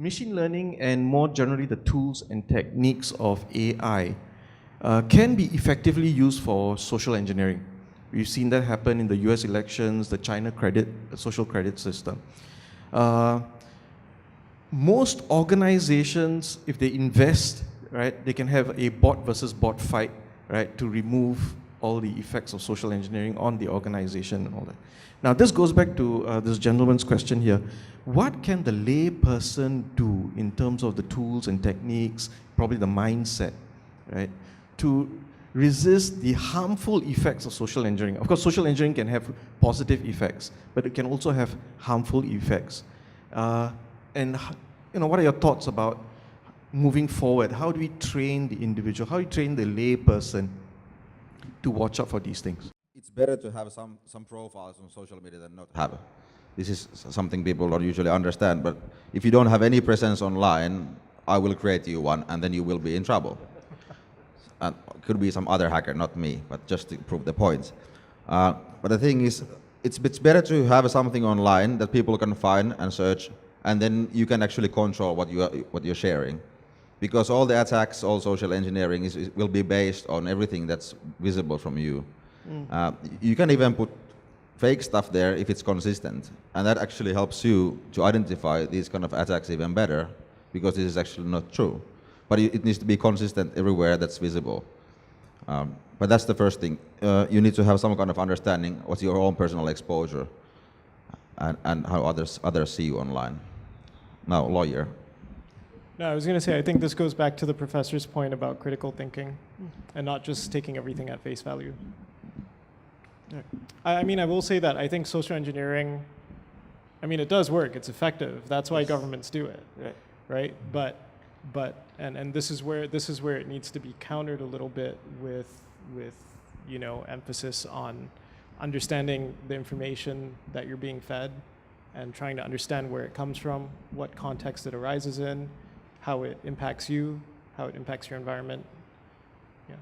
machine learning and more generally the tools and techniques of AI can be effectively used for social engineering. We've seen that happen in the US elections, the China social credit system. Most organizations, if they invest, right, they can have a bot versus bot fight, right, to remove all the effects of social engineering on the organization and all that. Now, this goes back to this gentleman's question here. What can the lay person do in terms of the tools and techniques, probably the mindset, right, to resist the harmful effects of social engineering? Of course, social engineering can have positive effects, but it can also have harmful effects. And what are your thoughts about moving forward? How do we train the individual? How do we train the lay person to watch out for these things? It's better to have some profiles on social media than not have. This is something people don't usually understand, but if you don't have any presence online, I will create you one, and then you will be in trouble. And could be some other hacker, not me, but just to prove the point. But the thing is, it's better to have something online that people can find and search, and then you can actually control what you're sharing. Because all the attacks, all social engineering will be based on everything that's visible from you. You can even put fake stuff there if it's consistent, and that actually helps you to identify these kind of attacks even better, because this is actually not true. But it needs to be consistent everywhere that's visible. But that's the first thing. You need to have some kind of understanding what's your own personal exposure and how others see you online. Now, lawyer. No, I was going to say, I think this goes back to the professor's point about critical thinking and not just taking everything at face value. I mean, I will say that I think social engineering, I mean, it does work. It's effective. That's why governments do it, right? But this is where it needs to be countered a little bit with emphasis on understanding the information that you're being fed and trying to understand where it comes from, what context it arises in, how it impacts you, how it impacts your environment. Yeah.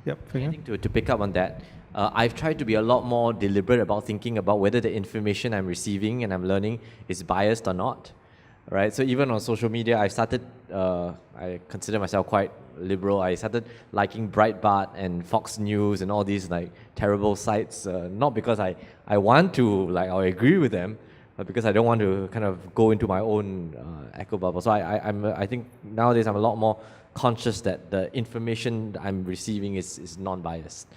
Yep. I think to pick up on that, I've tried to be a lot more deliberate about thinking about whether the information I'm receiving and I'm learning is biased or not, right? So even on social media, I started, I consider myself quite liberal. I started liking Breitbart and Fox News and all these like terrible sites, not because I want to or agree with them, but because I don't want to kind of go into my own echo bubble. So I think nowadays I'm a lot more conscious that the information I'm receiving is non-biased.